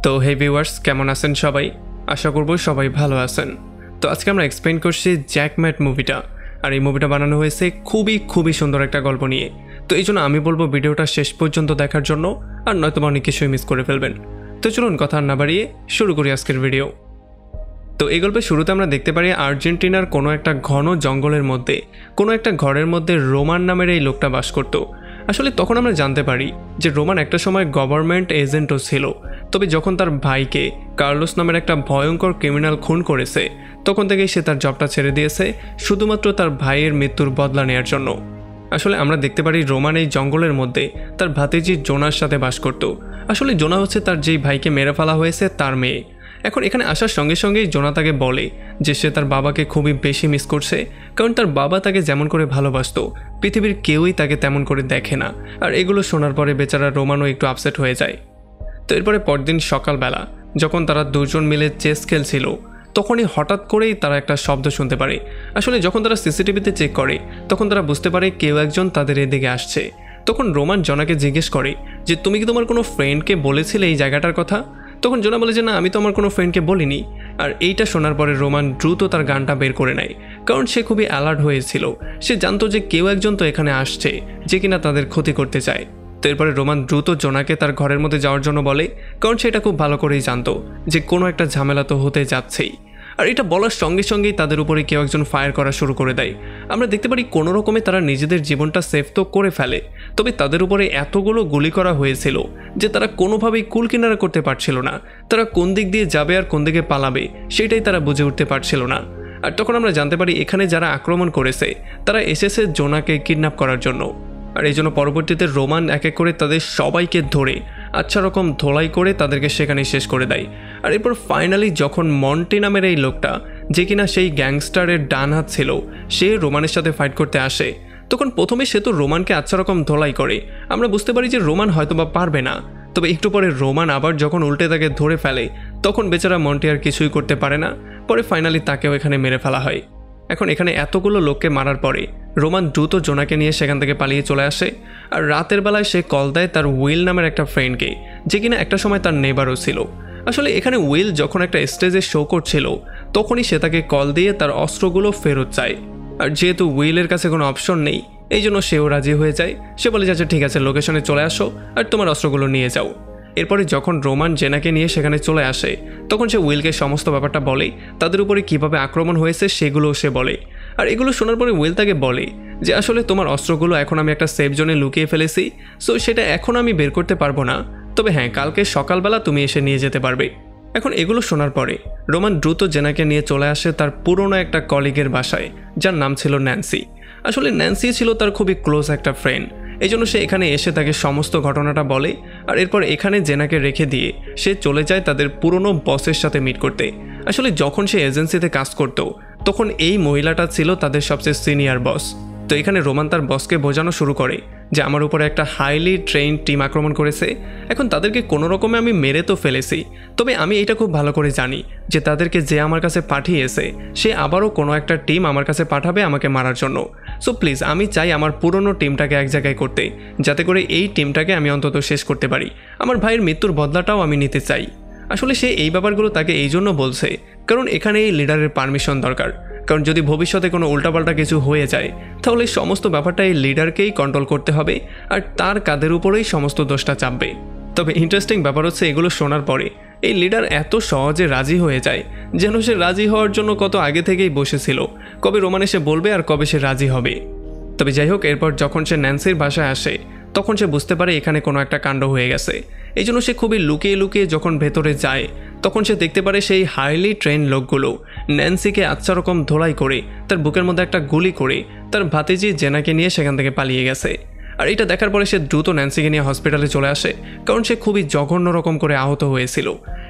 তো হে ভিউয়ার্স, কেমন আছেন সবাই? আশা করব সবাই ভালো আছেন। তো আজকে আমরা এক্সপ্লেন করছি জ্যাকম্যাট মুভিটা। আর এই মুভিটা বানানো হয়েছে খুবই সুন্দর একটা গল্প নিয়ে। তো এই জন্য আমি বলবো ভিডিওটা শেষ পর্যন্ত দেখার জন্য, আর নয়তো অনেক কিছুই মিস করে ফেলবেন। তো চলুন কথা না বাড়িয়ে শুরু করি আজকের ভিডিও। তো এই গল্পের শুরুতে আমরা দেখতে পারি আর্জেন্টিনার কোনো একটা ঘন জঙ্গলের মধ্যে কোনো একটা ঘরের মধ্যে রোমান নামের এই লোকটা বাস করত। আসলে তখন আমরা জানতে পারি যে রোমান একটা সময় গভর্নমেন্ট এজেন্টও ছিল। তবে যখন তার ভাইকে কার্লোস নামের একটা ভয়ঙ্কর ক্রিমিনাল খুন করেছে, তখন থেকেই সে তার জবটা ছেড়ে দিয়েছে শুধুমাত্র তার ভাইয়ের মৃত্যুর বদলা নেওয়ার জন্য। আসলে আমরা দেখতে পারি রোমান এই জঙ্গলের মধ্যে তার ভাতিজি জোনার সাথে বাস করত। আসলে জোনা হচ্ছে তার যেই ভাইকে মেরে ফেলা হয়েছে তার মেয়ে। এখন এখানে আসার সঙ্গে সঙ্গেই জোনা তাকে বলে যে সে তার বাবাকে খুবই বেশি মিস করছে, কারণ তার বাবা তাকে যেমন করে ভালোবাসতো পৃথিবীর কেউই তাকে তেমন করে দেখে না। আর এগুলো শোনার পরে বেচারা রোমানও একটু আপসেট হয়ে যায়। তো এরপরে পরদিন সকালবেলা যখন তারা দুজন মিলে চেস খেলছিল, তখনই হঠাৎ করেই তারা একটা শব্দ শুনতে পারে। আসলে যখন তারা সিসিটিভিতে চেক করে তখন তারা বুঝতে পারে কেউ একজন তাদের এদিকে আসছে। তখন রোমান জোনাকে জিজ্ঞেস করে যে তুমি কি তোমার কোনো ফ্রেন্ডকে বলেছিলে এই জায়গাটার কথা? তখন জোনা বলে যে না, আমি তো আমার কোনো ফ্রেন্ডকে বলিনি। আর এইটা শোনার পরে রোমান দ্রুত তার গানটা বের করে নেয়, কারণ সে খুবই অ্যালার্ট হয়েছিল। সে জানতো যে কেউ একজন তো এখানে আসছে যে কিনা তাদের ক্ষতি করতে চায়। তো এরপরে রোমান দ্রুত জোনাকে তার ঘরের মধ্যে যাওয়ার জন্য বলে, কারণ সে এটা খুব ভালো করেই জানতো যে কোনো একটা ঝামেলা তো হতে যাচ্ছেই। আর এটা বলার সঙ্গে সঙ্গেই তাদের উপরে কেউ একজন ফায়ার করা শুরু করে দেয়। আমরা দেখতে পারি কোনো রকমে তারা নিজেদের জীবনটা সেভ তো করে ফেলে, তবে তাদের উপরে এতগুলো গুলি করা হয়েছিল যে তারা কোনোভাবেই কুল কিনারা করতে পারছিল না। তারা কোন দিক দিয়ে যাবে আর কোন দিকে পালাবে সেটাই তারা বুঝে উঠতে পারছিল না। আর তখন আমরা জানতে পারি এখানে যারা আক্রমণ করেছে তারা এসেছে জোনাকে কিডন্যাপ করার জন্য। আর এই জন্য পরবর্তীতে রোমান এক এক করে তাদের সবাইকে ধরে আচ্ছা রকম ধোলাই করে তাদেরকে সেখানে শেষ করে দেয়। আর এরপর ফাইনালি যখন মন্টি নামের এই লোকটা, যে কিনা সেই গ্যাংস্টারের ডান হাত ছিল, সে রোমানের সাথে ফাইট করতে আসে, তখন প্রথমে সে তো রোমানকে আচ্ছা রকম ধোলাই করে। আমরা বুঝতে পারি যে রোমান হয়তোবা পারবে না। তবে একটু পরে রোমান আবার যখন উল্টে তাকে ধরে ফেলে, তখন বেচারা মন্টি আর কিছুই করতে পারে না। পরে ফাইনালি তাকেও এখানে মেরে ফেলা হয়। এখন এখানে এতগুলো লোককে মারার পরে রোমান দ্রুত জোনাকে নিয়ে সেখান থেকে পালিয়ে চলে আসে। আর রাতের বেলায় সে কল দেয় তার উইল নামের একটা ফ্রেন্ডকে, যে কিনা একটা সময় তার নেবারও ছিল। আসলে এখানে উইল যখন একটা স্টেজে শো করছিল, তখনই সে তাকে কল দিয়ে তার অস্ত্রগুলো ফেরত চায়। আর যেহেতু উইলের কাছে কোনো অপশন নেই, এই জন্য সেও রাজি হয়ে যায়। সে বলে যাচ্ছে ঠিক আছে, লোকেশনে চলে আসো আর তোমার অস্ত্রগুলো নিয়ে যাও। এরপরে যখন রোমান জেনাকে নিয়ে সেখানে চলে আসে, তখন সে উইলকে সমস্ত ব্যাপারটা বলে, তাদের উপরে কিভাবে আক্রমণ হয়েছে সেগুলোও সে বলে। আর এগুলো শোনার পরে উইল তাকে বলে যে আসলে তোমার অস্ত্রগুলো এখন আমি একটা সেফ জোনে লুকিয়ে ফেলেছি, সো সেটা এখন আমি বের করতে পারবো না। তবে হ্যাঁ, কালকে সকালবেলা তুমি এসে নিয়ে যেতে পারবে। এখন এগুলো শোনার পরে রোমান দ্রুত জেনাকে নিয়ে চলে আসে তার পুরনো একটা কলিগের বাসায়, যার নাম ছিল ন্যান্সি। আসলে ন্যান্সি ছিল তার খুবই ক্লোজ একটা ফ্রেন্ড, এই জন্য সে এখানে এসে তাকে সমস্ত ঘটনাটা বলে। আর এরপর এখানে জেনাকে রেখে দিয়ে সে চলে যায় তাদের পুরনো বসের সাথে মিট করতে। আসলে যখন সে এজেন্সিতে কাজ করত, তখন এই মহিলাটা ছিল তাদের সবচেয়ে সিনিয়র বস। তো এখানে রোমান তার বসকে বোঝানো শুরু করে যে আমার উপরে একটা হাইলি ট্রেইনড টিম আক্রমণ করেছে। এখন তাদেরকে কোনো রকমে আমি মেরে তো ফেলেছি, তবে আমি এটা খুব ভালো করে জানি যে তাদেরকে যে আমার কাছে পাঠিয়েছে সে আবারও কোনো একটা টিম আমার কাছে পাঠাবে আমাকে মারার জন্য। সো প্লিজ, আমি চাই আমার পুরনো টিমটাকে এক জায়গায় করতে, যাতে করে এই টিমটাকে আমি অন্তত শেষ করতে পারি। আমার ভাইয়ের মৃত্যুর বদলাটাও আমি নিতে চাই। আসলে সে এই ব্যাপারগুলো তাকে এই জন্য বলছে কারণ এখানে এই লিডারের পারমিশন দরকার। কারণ যদি ভবিষ্যতে কোনো উল্টাপাল্টা কিছু হয়ে যায়, তাহলে সমস্ত ব্যাপারটা এই লিডারকেই কন্ট্রোল করতে হবে আর তার কাঁধের উপরেই সমস্ত দোষটা চাপবে। তবে ইন্টারেস্টিং ব্যাপার হচ্ছে এগুলো শোনার পরে এই লিডার এত সহজে রাজি হয়ে যায়, যেন সে রাজি হওয়ার জন্য কত আগে থেকেই বসেছিল, কবে রোমান এসে বলবে আর কবে সে রাজি হবে। তবে যাই হোক, এরপর যখন সে ন্যান্সির বাসায় আসে, তখন সে বুঝতে পারে এখানে কোনো একটা কাণ্ড হয়ে গেছে। এই জন্য সে খুবই লুকিয়ে লুকিয়ে যখন ভেতরে যায়, তখন সে দেখতে পারে সেই হাইলি ট্রেন লোকগুলো ন্যান্সিকে আচ্ছা রকম ধোলাই করে তার বুকের মধ্যে একটা গুলি করে তার ভাতিজি জেনাকে নিয়ে সেখান থেকে পালিয়ে গেছে। আর এটা দেখার পরে সে দ্রুত ন্যান্সিকে নিয়ে হসপিটালে চলে আসে, কারণ সে খুবই জঘন্য রকম করে আহত হয়েছিল।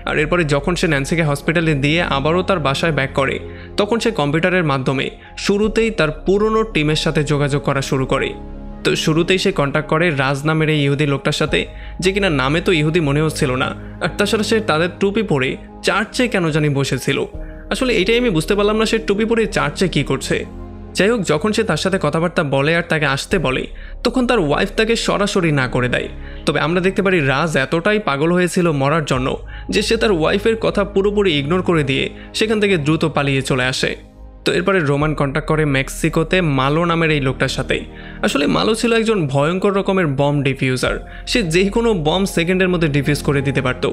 আর এরপরে যখন সে ন্যান্সিকে হসপিটালে দিয়ে আবারও তার বাসায় ব্যাক করে, তখন সে কম্পিউটারের মাধ্যমে শুরুতেই তার পুরনো টিমের সাথে যোগাযোগ করা শুরু করে। তো শুরুতেই সে কন্ট্যাক্ট করে রাজ নামের এই ইহুদি লোকটার সাথে, যে কিনা নামে তো ইহুদি মনে হচ্ছিল না। আর তাছাড়া সে তাদের টুপি পরে চার্চে কেন জানি বসেছিল। আসলে এটাই আমি বুঝতে পারলাম না, সে টুপি পরে চার্চে কী করছে। যাই হোক, যখন সে তার সাথে কথাবার্তা বলে আর তাকে আসতে বলে, তখন তার ওয়াইফ তাকে সরাসরি না করে দেয়। তবে আমরা দেখতে পারি রাজ এতটাই পাগল হয়েছিল মরার জন্য যে সে তার ওয়াইফের কথা পুরোপুরি ইগনোর করে দিয়ে সেখান থেকে দ্রুত পালিয়ে চলে আসে। তো এরপরে রোমান কন্ট্যাক্ট করে মেক্সিকোতে মালো নামের এই লোকটার সাথে। আসলে মালো ছিল একজন ভয়ঙ্কর রকমের বম ডিফিউজার। সে যে কোনো বম সেকেন্ডের মধ্যে ডিফিউজ করে দিতে পারত।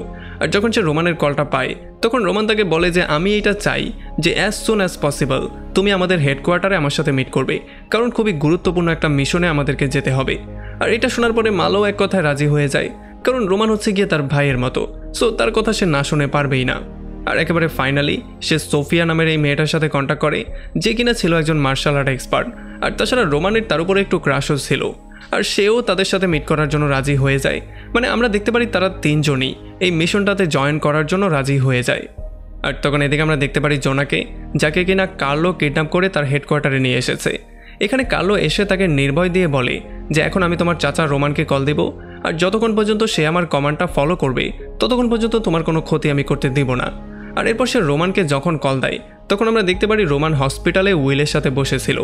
আর যখন সে রোমানের কলটা পায় তখন রোমান তাকে বলে যে আমি এটা চাই যে অ্যাজ সুন অ্যাজ পসিবল তুমি আমাদের হেডকোয়ার্টারে আমার সাথে মিট করবে, কারণ খুবই গুরুত্বপূর্ণ একটা মিশনে আমাদেরকে যেতে হবে। আর এটা শোনার পরে মালো এক কথায় রাজি হয়ে যায়, কারণ রোমান হচ্ছে গিয়ে তার ভাইয়ের মতো, সো তার কথা সে না শুনে পারবেই না। আর একেবারে ফাইনালি সে সোফিয়া নামের এই মেয়েটার সাথে কন্ট্যাক্ট করে, যে কিনা ছিল একজন মার্শাল আর্ট এক্সপার্ট। আর তাছাড়া রোমানের তার উপরে একটু ক্রাশও ছিল, আর সেও তাদের সাথে মিট করার জন্য রাজি হয়ে যায়। মানে আমরা দেখতে পারি তারা তিনজনই এই মিশনটাতে জয়েন করার জন্য রাজি হয়ে যায়। আর তখন এদিকে আমরা দেখতে পারি জোনাকে, যাকে কিনা কার্লো কিডন্যাপ করে তার হেডকোয়ার্টারে নিয়ে এসেছে। এখানে কার্লো এসে তাকে নির্ভয় দিয়ে বলে যে এখন আমি তোমার চাচা রোমানকে কল দেব, আর যতক্ষণ পর্যন্ত সে আমার কমান্ডটা ফলো করবে ততক্ষণ পর্যন্ত তোমার কোনো ক্ষতি আমি করতে দিব না। আর এরপর সে রোমানকে যখন কল দেয় তখন আমরা দেখতে পারি রোমান হসপিটালে উইলের সাথে বসেছিল।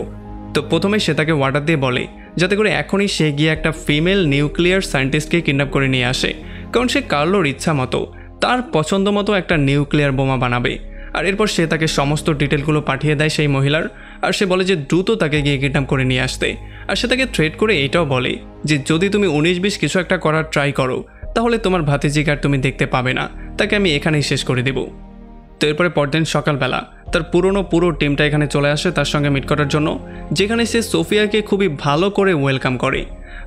তো প্রথমে সে তাকে ওয়ার্ডার দিয়ে বলে যাতে করে এখনই সে গিয়ে একটা ফিমেল নিউক্লিয়ার সায়েন্টিস্টকে কিডন্যাপ করে নিয়ে আসে, কারণ সে কার্লোর ইচ্ছা মতো তার পছন্দ মতো একটা নিউক্লিয়ার বোমা বানাবে। আর এরপর সে তাকে সমস্ত ডিটেলগুলো পাঠিয়ে দেয় সেই মহিলার, আর সে বলে যে দ্রুত তাকে গিয়ে কিডন্যাপ করে নিয়ে আসতে। আর সে তাকে থ্রেট করে এটাও বলে যে যদি তুমি 19-20 কিছু একটা করার ট্রাই করো তাহলে তোমার ভাতিজিকে আর তুমি দেখতে পাবে না, তাকে আমি এখানেই শেষ করে দেব। তো এরপরে পরদিন সকালবেলা তার পুরো টিমটা এখানে চলে আসে তার সঙ্গে মিট করার জন্য, যেখানে সে সোফিয়াকে খুবই ভালো করে ওয়েলকাম করে।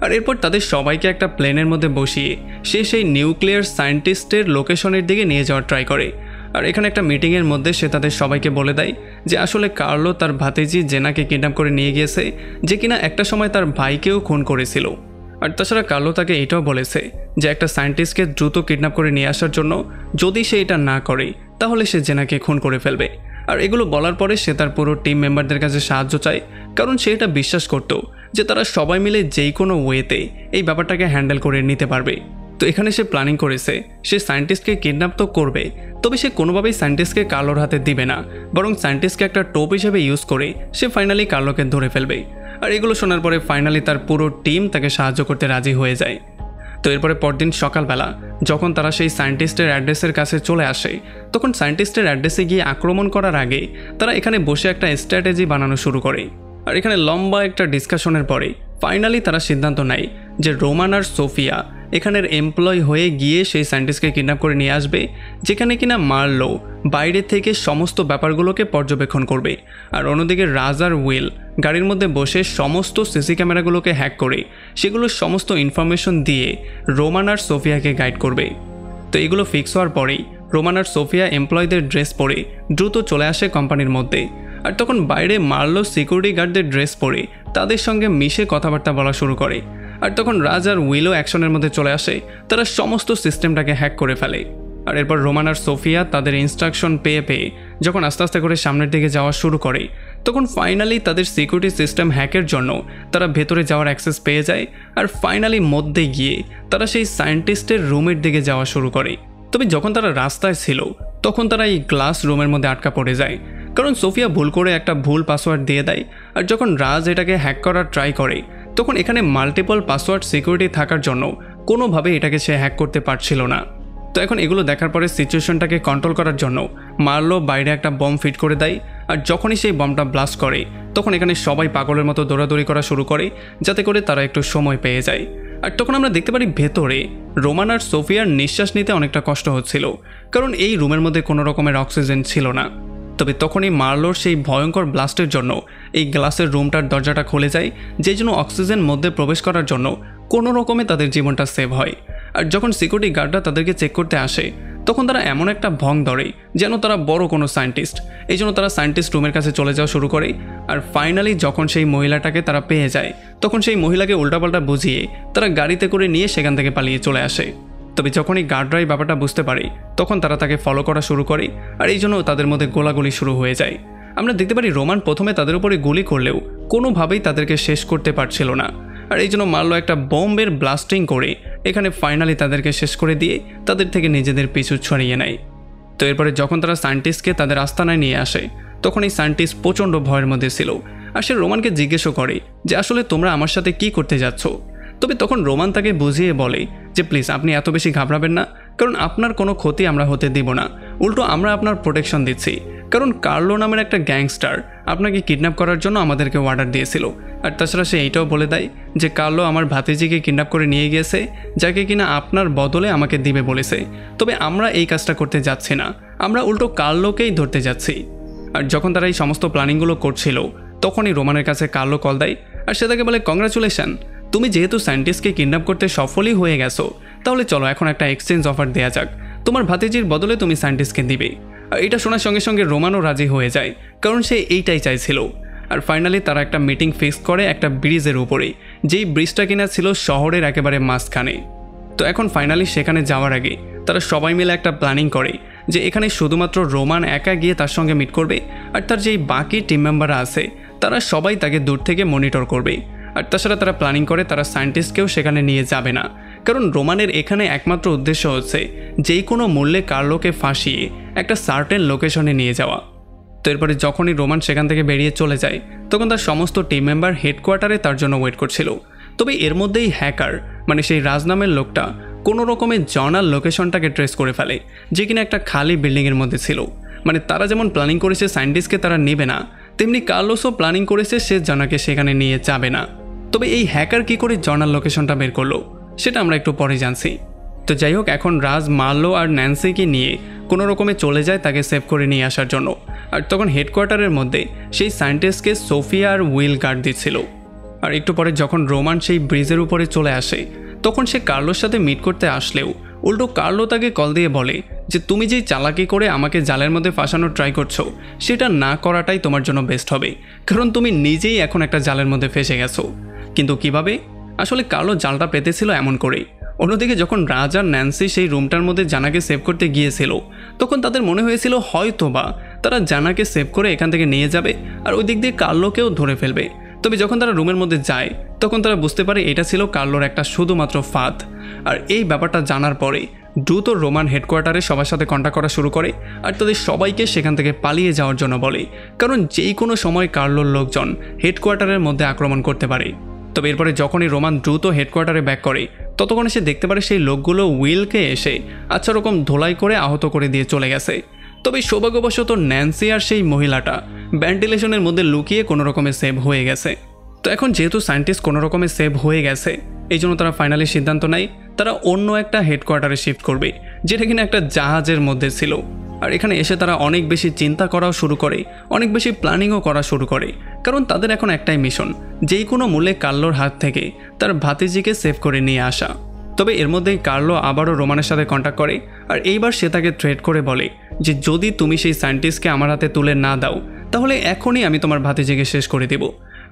আর এরপর তাদের সবাইকে একটা প্লেনের মধ্যে বসিয়ে সে সেই নিউক্লিয়ার সায়েন্টিস্টের লোকেশনের দিকে নিয়ে যাওয়ার ট্রাই করে। আর এখানে একটা মিটিংয়ের মধ্যে সে তাদের সবাইকে বলে দেয় যে আসলে কার্লো তার ভাতিজি জেনাকে কিডন্যাপ করে নিয়ে গিয়েছে, যে কিনা একটা সময় তার ভাইকেও খুন করেছিল। আর তাছাড়া কার্লো তাকে এটাও বলেছে যে একটা সায়েন্টিস্টকে দ্রুত কিডন্যাপ করে নিয়ে আসার জন্য যদি সে এটা না করে তাহলে সে জেনাকে খুন করে ফেলবে। আর এগুলো বলার পরে সে তার পুরো টিম মেম্বারদের কাছে সাহায্য চায়, কারণ সে এটা বিশ্বাস করত যে তারা সবাই মিলে যেই কোনো ওয়েতে এই ব্যাপারটাকে হ্যান্ডেল করে নিতে পারবে। তো এখানে সে প্ল্যানিং করেছে সে সায়েন্টিস্টকে কিডন্যাপ তো করবে, তবে সে কোনোভাবেই সায়েন্টিস্টকে কার্লোর হাতে দিবে না, বরং সায়েন্টিস্টকে একটা টোপ হিসেবে ইউজ করে সে ফাইনালি কার্লোকে ধরে ফেলবে। আর এগুলো শোনার পরে ফাইনালি তার পুরো টিম তাকে সাহায্য করতে রাজি হয়ে যায়। তো এরপরে পরদিন সকালবেলা যখন তারা সেই সায়েন্টিস্টের অ্যাড্রেসের কাছে চলে আসে তখন সায়েন্টিস্টের অ্যাড্রেসে গিয়ে আক্রমণ করার আগে তারা এখানে বসে একটা স্ট্র্যাটেজি বানানো শুরু করে। আর এখানে লম্বা একটা ডিসকাশনের পরে ফাইনালি তারা সিদ্ধান্ত নেয় যে রোমান আর সোফিয়া এখানের এমপ্লয় হয়ে গিয়ে সেই সায়েন্টিস্টকে কিডন্যাপ করে নিয়ে আসবে, যেখানে কিনা মার্লো বাইরে থেকে সমস্ত ব্যাপারগুলোকে পর্যবেক্ষণ করবে। আর অন্যদিকে রাজ আর উইল গাড়ির মধ্যে বসে সমস্ত সিসি ক্যামেরাগুলোকে হ্যাক করে সেগুলোর সমস্ত ইনফরমেশন দিয়ে রোমান আর সোফিয়াকে গাইড করবে। তো এগুলো ফিক্স হওয়ার পরেই রোমান আর সোফিয়া এমপ্লয়ীদের ড্রেস পরে দ্রুত চলে আসে কোম্পানির মধ্যে। আর তখন বাইরে মার্লো সিকিউরিটি গার্ডদের ড্রেস পরে তাদের সঙ্গে মিশে কথাবার্তা বলা শুরু করে। আর তখন রাজ আর উইলও অ্যাকশনের মধ্যে চলে আসে, তারা সমস্ত সিস্টেমটাকে হ্যাক করে ফেলে। আর এরপর রোমান আর সোফিয়া তাদের ইনস্ট্রাকশন পেয়ে যখন আস্তে আস্তে করে সামনের দিকে যাওয়া শুরু করে তখন ফাইনালি তাদের সিকিউরিটি সিস্টেম হ্যাকের জন্য তারা ভেতরে যাওয়ার অ্যাক্সেস পেয়ে যায়। আর ফাইনালি মধ্যে গিয়ে তারা সেই সায়েন্টিস্টের রুমের দিকে যাওয়া শুরু করে। তবে যখন তারা রাস্তায় ছিল তখন তারা এই গ্লাস রুমের মধ্যে আটকা পড়ে যায়, কারণ সোফিয়া ভুল করে একটা ভুল পাসওয়ার্ড দিয়ে দেয়। আর যখন রাজ এটাকে হ্যাক করার ট্রাই করে তখন এখানে মাল্টিপল পাসওয়ার্ড সিকিউরিটি থাকার জন্য কোনোভাবে এটাকে সে হ্যাক করতে পারছিল না। তো এখন এগুলো দেখার পরে সিচুয়েশনটাকে কন্ট্রোল করার জন্য মার্লো বাইরে একটা বম ফিট করে দেয়। আর যখনই সেই বমটা ব্লাস্ট করে তখন এখানে সবাই পাগলের মতো দৌড়াদৌড়ি করা শুরু করে যাতে করে তারা একটু সময় পেয়ে যায়। আর তখন আমরা দেখতে পারি ভেতরে রোমান আর সোফিয়ার নিঃশ্বাস নিতে অনেকটা কষ্ট হচ্ছিল, কারণ এই রুমের মধ্যে কোনো রকমের অক্সিজেন ছিল না। তবে তখনই মার্লোর সেই ভয়ঙ্কর ব্লাস্টের জন্য এই গ্লাসের রুমটার দরজাটা খুলে যায়, যেই জন্য অক্সিজেন মধ্যে প্রবেশ করার জন্য কোনো রকমে তাদের জীবনটা সেভ হয়। আর যখন সিকিউরিটি গার্ডরা তাদেরকে চেক করতে আসে তখন তারা এমন একটা ভং ধরে যেন তারা বড় কোনো সায়েন্টিস্ট, এই জন্য তারা সায়েন্টিস্ট রুমের কাছে চলে যাওয়া শুরু করে। আর ফাইনালি যখন সেই মহিলাটাকে তারা পেয়ে যায় তখন সেই মহিলাকে উল্টাপাল্টা বুঝিয়ে তারা গাড়িতে করে নিয়ে সেখান থেকে পালিয়ে চলে আসে। তবে যখনই গার্ডরা এই ব্যাপারটা বুঝতে পারে তখন তারা তাকে ফলো করা শুরু করে, আর এই জন্য তাদের মধ্যে গোলাগুলি শুরু হয়ে যায়। আমরা দেখতে পারি রোমান প্রথমে তাদের উপরে গুলি করলেও কোনোভাবেই তাদেরকে শেষ করতে পারছিল না, আর এই জন্য মার্লো একটা বম্বের ব্লাস্টিং করে এখানে ফাইনালি তাদেরকে শেষ করে দিয়ে তাদের থেকে নিজেদের পিছু ছড়িয়ে নেয়। তো এরপরে যখন তারা সায়েন্টিস্টকে তাদের আস্তানায় নিয়ে আসে তখন এই সায়েন্টিস্ট প্রচণ্ড ভয়ের মধ্যে ছিল। আর সে রোমানকে জিজ্ঞেসও করে যে আসলে তোমরা আমার সাথে কি করতে যাচ্ছ। তবে তখন রোমান তাকে বুঝিয়ে বলে যে প্লিজ আপনি এত বেশি ঘাবড়াবেন না, কারণ আপনার কোনো ক্ষতি আমরা হতে দিব না, উল্টো আমরা আপনার প্রোটেকশন দিচ্ছি। কারণ কার্লো নামের একটা গ্যাংস্টার আপনাকে কিডন্যাপ করার জন্য আমাদেরকে অর্ডার দিয়েছিল। আর তাছাড়া সে এইটাও বলে দেয় যে কার্লো আমার ভাতিজিকে কিডন্যাপ করে নিয়ে গিয়েছে, যাকে কিনা আপনার বদলে আমাকে দিবে বলেছে। তবে আমরা এই কাজটা করতে যাচ্ছি না, আমরা উল্টো কার্লোকেই ধরতে যাচ্ছি। আর যখন তারা এই সমস্ত প্ল্যানিংগুলো করছিল তখনই রোমানের কাছে কার্লো কল দেয় আর সে তাকে বলে কংগ্রাচুলেশন, তুমি যেহেতু সায়েন্টিস্টকে কিডন্যাপ করতে সফলই হয়ে গেছো, তাহলে চলো এখন একটা এক্সচেঞ্জ অফার দেওয়া যাক, তোমার ভাতিজির বদলে তুমি সায়েন্টিস্টকে দিবে। আর এটা শোনার সঙ্গে সঙ্গে রোমানও রাজি হয়ে যায়, কারণ সে এইটাই চাইছিল। আর ফাইনালি তারা একটা মিটিং ফিক্স করে একটা ব্রিজের উপরে, যেই ব্রিজটা কিনা ছিল শহরের একেবারে মাঝখানে। তো এখন ফাইনালি সেখানে যাওয়ার আগে তারা সবাই মিলে একটা প্ল্যানিং করে যে এখানে শুধুমাত্র রোমান একা গিয়ে তার সঙ্গে মিট করবে, আর তার যেই বাকি টিম মেম্বাররা আছে তারা সবাই তাকে দূর থেকে মনিটর করবে। আর তাছাড়া তারা প্ল্যানিং করে তারা সায়েন্টিস্টকেও সেখানে নিয়ে যাবে না, কারণ রোমানের এখানে একমাত্র উদ্দেশ্য হচ্ছে যেই কোনো মূল্যে কার্লোকে ফাঁসিয়ে একটা সার্টেন লোকেশনে নিয়ে যাওয়া। তো এরপরে যখনই রোমান সেখান থেকে বেরিয়ে চলে যায় তখন তার সমস্ত টিম মেম্বার হেডকোয়ার্টারে তার জন্য ওয়েট করছিল। তবে এর মধ্যেই হ্যাকার মানে সেই রাজ নামের লোকটা কোনো রকমের জর্নাল লোকেশনটাকে ট্রেস করে ফেলে, যে কিনা একটা খালি বিল্ডিংয়ের মধ্যে ছিল। মানে তারা যেমন প্ল্যানিং করেছে সায়েন্টিস্টকে তারা নেবে না, তেমনি কার্লোসও প্ল্যানিং করেছে সে জানাকে সেখানে নিয়ে যাবে না। তবে এই হ্যাকার কী করে জর্নাল লোকেশনটা বের করলো সেটা আমরা একটু পরে জানছি। তো যাই হোক, এখন রাজ মার্লো আর ন্যান্সিকে নিয়ে কোনো রকমে চলে যায় তাকে সেভ করে নিয়ে আসার জন্য। আর তখন হেডকোয়ার্টারের মধ্যে সেই সায়েন্টিস্টকে সোফিয়া আর উইল গার্ড দিচ্ছিল। আর একটু পরে যখন রোমান সেই ব্রিজের উপরে চলে আসে তখন সে কার্লোর সাথে মিট করতে আসলেও উল্টো কার্লো তাকে কল দিয়ে বলে যে তুমি যেই চালাকি করে আমাকে জালের মধ্যে ফাঁসানোর ট্রাই করছো সেটা না করাটাই তোমার জন্য বেস্ট হবে, কারণ তুমি নিজেই এখন একটা জালের মধ্যে ফেসে গেছো। কিন্তু কিভাবে? আসলে কার্লো জালটা পেতেছিল এমন করেই। অন্যদিকে যখন রাজ আর ন্যান্সি সেই রুমটার মধ্যে জানাকে সেভ করতে গিয়েছিল তখন তাদের মনে হয়েছিল হয়তোবা তারা জানাকে সেভ করে এখান থেকে নিয়ে যাবে আর ওই দিক দিয়ে কার্লোকেও ধরে ফেলবে। তবে যখন তারা রুমের মধ্যে যায় তখন তারা বুঝতে পারে এটা ছিল কার্লোর একটা শুধুমাত্র ফাঁদ। আর এই ব্যাপারটা জানার পরে দ্রুত রোমান হেডকোয়ার্টারে সবার সাথে কন্ট্যাক্ট করা শুরু করে আর তাদের সবাইকে সেখান থেকে পালিয়ে যাওয়ার জন্য বলে, কারণ যেই কোনো সময় কার্লোর লোকজন হেডকোয়ার্টারের মধ্যে আক্রমণ করতে পারে। তবে এরপরে যখনই রোমান দ্রুত হেডকোয়ার্টারে ব্যাক করে ততক্ষণে সে দেখতে পারে সেই লোকগুলো উইলকে এসে আচ্ছা রকম ধোলাই করে আহত করে দিয়ে চলে গেছে। তবে সৌভাগ্যবশত ন্যান্সি আর সেই মহিলাটা ভেন্টিলেশনের মধ্যে লুকিয়ে কোনো রকমে সেভ হয়ে গেছে। তো এখন যেহেতু সায়েন্টিস্ট কোনো রকমে সেভ হয়ে গেছে এই জন্য তারা ফাইনালি সিদ্ধান্ত নেয় তারা অন্য একটা হেডকোয়ার্টারে শিফট করবে, যেটা কিনা একটা জাহাজের মধ্যে ছিল। আর এখানে এসে তারা অনেক বেশি চিন্তা করাও শুরু করে, অনেক বেশি প্ল্যানিংও করা শুরু করে, কারণ তাদের এখন একটাই মিশন, যেই কোনো মূল্যে কার্লোর হাত থেকে তার ভাতিজিকে সেভ করে নিয়ে আসা। তবে এর মধ্যেই কার্লো আবারও রোমানের সাথে কন্ট্যাক্ট করে আর এইবার সে তাকে থ্রেট করে বলে যে যদি তুমি সেই সায়েন্টিস্টকে আমার হাতে তুলে না দাও তাহলে এখনই আমি তোমার ভাতিজিকে শেষ করে দেব।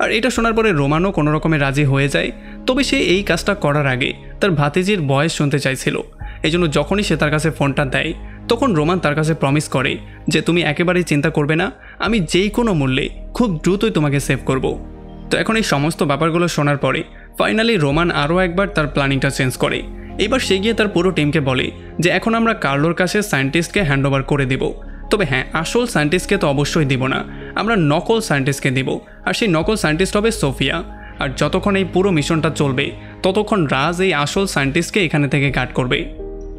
আর এটা শোনার পরে রোমানও কোনো রকমে রাজি হয়ে যায়। তবে সে এই কাজটা করার আগে তার ভাতিজির ভয়েস শুনতে চাইছিল, এই জন্য যখনই সে তার কাছে ফোনটা দেয় তখন রোমান তার কাছে প্রমিস করে যে তুমি একেবারেই চিন্তা করবে না, আমি যেই কোনো মূল্যে খুব দ্রুতই তোমাকে সেভ করব। তো এখন এই সমস্ত ব্যাপারগুলো শোনার পরে ফাইনালি রোমান আরও একবার তার প্ল্যানিংটা চেঞ্জ করে। এবার সে গিয়ে তার পুরো টিমকে বলে যে এখন আমরা কার্লোর কাছে সায়েন্টিস্টকে হ্যান্ডওভার করে দিব। তবে হ্যাঁ, আসল সায়েন্টিস্টকে তো অবশ্যই দিব না, আমরা নকল সায়েন্টিস্টকে দিব। আর সেই নকল সায়েন্টিস্ট হবে সোফিয়া। আর যতক্ষণ এই পুরো মিশনটা চলবে ততক্ষণ রাজ এই আসল সায়েন্টিস্টকে এখানে থেকে গার্ড করবে।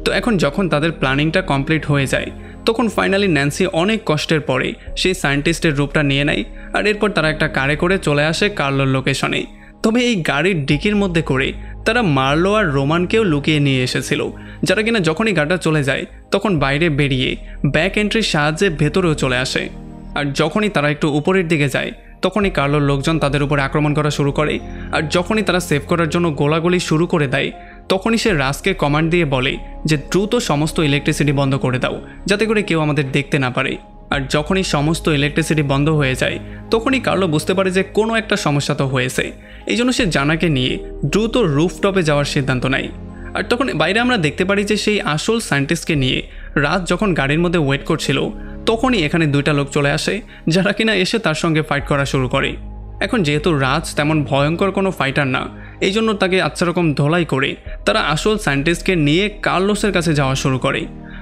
তো এখন যখন তাদের প্ল্যানিংটা কমপ্লিট হয়ে যায় তখন ফাইনালি ন্যান্সি অনেক কষ্টের পরে সেই সায়েন্টিস্টের রূপটা নিয়ে নেয় আর এরপর তারা একটা কারে করে চলে আসে কার্লোর লোকেশনে। তবে এই গাড়ির ডিকির মধ্যে করে তারা মার্লো আর রোমানকেও লুকিয়ে নিয়ে এসেছিল, যারা কিনা যখনই গাড়িটা চলে যায় তখন বাইরে বেরিয়ে ব্যাক এন্ট্রির সাহায্যে ভেতরেও চলে আসে। আর যখনই তারা একটু উপরের দিকে যায় তখনই কার্লোর লোকজন তাদের উপর আক্রমণ করা শুরু করে। আর যখনই তারা সেভ করার জন্য গোলাগুলি শুরু করে দেয় তখনই সে রাজকে কমান্ড দিয়ে বলে যে দ্রুত সমস্ত ইলেকট্রিসিটি বন্ধ করে দাও, যাতে করে কেউ আমাদের দেখতে না পারে। আর যখনই সমস্ত ইলেকট্রিসিটি বন্ধ হয়ে যায় তখনই কার্লো বুঝতে পারে যে কোনো একটা সমস্যা তো হয়েছে, এই জন্য সে জানাকে নিয়ে দ্রুত রুফটপে যাওয়ার সিদ্ধান্ত নেয়। আর তখন বাইরে আমরা দেখতে পারি যে সেই আসল সায়েন্টিস্টকে নিয়ে রাজ যখন গাড়ির মধ্যে ওয়েট করছিল তখনই এখানে দুইটা লোক চলে আসে, যারা কিনা এসে তার সঙ্গে ফাইট করা শুরু করে। এখন যেহেতু রাজ তেমন ভয়ঙ্কর কোনো ফাইটার না, এই জন্য তাকে আচ্ছা রকম ধোলাই করে তারা আসল সায়েন্টিস্টকে নিয়ে কার্লোসের কাছে যাওয়া শুরু করে।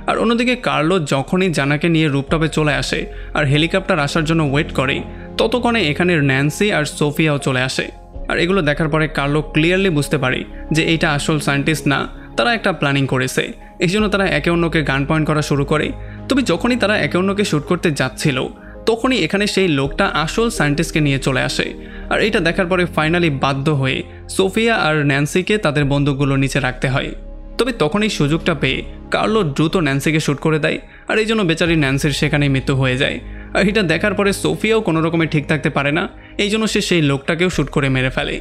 আর অন্যদিকে কার্লো যখনই জানাকে নিয়ে রুফটপে চলে আসে আর হেলিকপ্টার আসার জন্য ওয়েট করে ততক্ষণে এখানের ন্যান্সি আর সোফিয়াও চলে আসে। আর এগুলো দেখার পরে কার্লো ক্লিয়ারলি বুঝতে পারে যে এইটা আসল সায়েন্টিস্ট না, তারা একটা প্ল্যানিং করেছে। এই জন্য তারা একে অন্যকে গান পয়েন্ট করা শুরু করে। তবে যখনই তারা একে অন্যকে শ্যুট করতে যাচ্ছিল তখনই এখানে সেই লোকটা আসল সায়েন্টিস্টকে নিয়ে চলে আসে। আর এটা দেখার পরে ফাইনালি বাধ্য হয়ে সোফিয়া আর ন্যান্সিকে তাদের বন্দুকগুলো নিচে রাখতে হয়। তবে তখন এই সুযোগটা পেয়ে কার্লো দ্রুত ন্যান্সিকে শ্যুট করে দেয়, আর এই জন্য বেচারি ন্যান্সির সেখানেই মৃত্যু হয়ে যায়। আর এটা দেখার পরে সোফিয়াও কোনো রকমে ঠিক থাকতে পারে না, এই জন্য সে সেই লোকটাকেও শ্যুট করে মেরে ফেলে।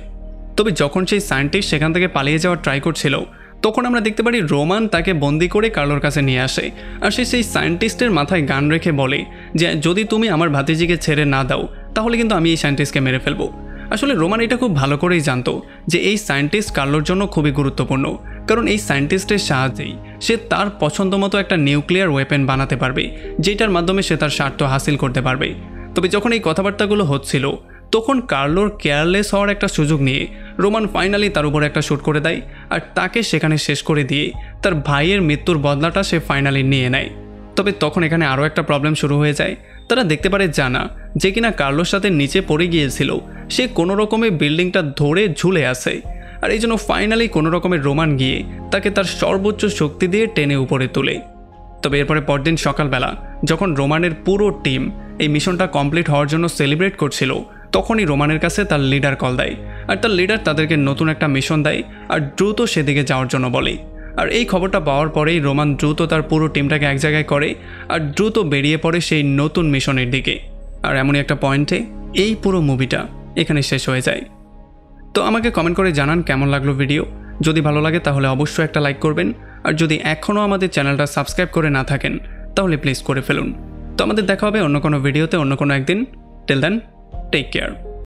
তবে যখন সেই সায়েন্টিস্ট সেখান থেকে পালিয়ে যাওয়ার ট্রাই করছিল তখন আমরা দেখতে পারি রোমান তাকে বন্দি করে কার্লোর কাছে নিয়ে আসে। আর সে সেই সায়েন্টিস্টের মাথায় গান রেখে বলে যে যদি তুমি আমার ভাতিজিকে ছেড়ে না দাও তাহলে কিন্তু আমি এই সায়েন্টিস্টকে মেরে ফেলবো। আসলে রোমান এটা খুব ভালো করেই জানতো যে এই সায়েন্টিস্ট কার্লোর জন্য খুবই গুরুত্বপূর্ণ, কারণ এই সায়েন্টিস্টের সাহায্যেই সে তার পছন্দ মতো একটা নিউক্লিয়ার ওয়েপেন বানাতে পারবে, যেটার মাধ্যমে সে তার স্বার্থ হাসিল করতে পারবে। তবে যখন এই কথাবার্তাগুলো হচ্ছিল তখন কার্লোর কেয়ারলেস হওয়ার একটা সুযোগ নিয়ে রোমান ফাইনালি তার উপর একটা শ্যুট করে দেয়, আর তাকে সেখানে শেষ করে দিয়ে তার ভাইয়ের মৃত্যুর বদলাটা সে ফাইনালি নিয়ে নেয়। তবে তখন এখানে আরও একটা প্রবলেম শুরু হয়ে যায়। তারা দেখতে পারে জানা যে কিনা কার্লোর সাথে নিচে পড়ে গিয়েছিল সে কোনো রকমের বিল্ডিংটা ধরে ঝুলে আসে। আর এই জন্য ফাইনালি কোনো রকমের রোমান গিয়ে তাকে তার সর্বোচ্চ শক্তি দিয়ে টেনে উপরে তোলে। তবে এরপরে পরদিন সকালবেলা যখন রোমানের পুরো টিম এই মিশনটা কমপ্লিট হওয়ার জন্য সেলিব্রেট করছিল তখনই রোমানের কাছে তার লিডার কল দেয়, আর তার লিডার তাদেরকে নতুন একটা মিশন দেয় আর দ্রুত সেদিকে যাওয়ার জন্য বলে। আর এই খবরটা পাওয়ার পরেই রোমান দ্রুত তার পুরো টিমটাকে এক জায়গায় করে আর দ্রুত বেরিয়ে পড়ে সেই নতুন মিশনের দিকে। আর এমনই একটা পয়েন্টে এই পুরো মুভিটা এখানে শেষ হয়ে যায়। তো আমাকে কমেন্ট করে জানান কেমন লাগলো ভিডিও। যদি ভালো লাগে তাহলে অবশ্যই একটা লাইক করবেন, আর যদি এখনও আমাদের চ্যানেলটা সাবস্ক্রাইব করে না থাকেন তাহলে প্লিজ করে ফেলুন। তো আমাদের দেখা হবে অন্য কোনো ভিডিওতে অন্য কোনো একদিন। Till then, take care.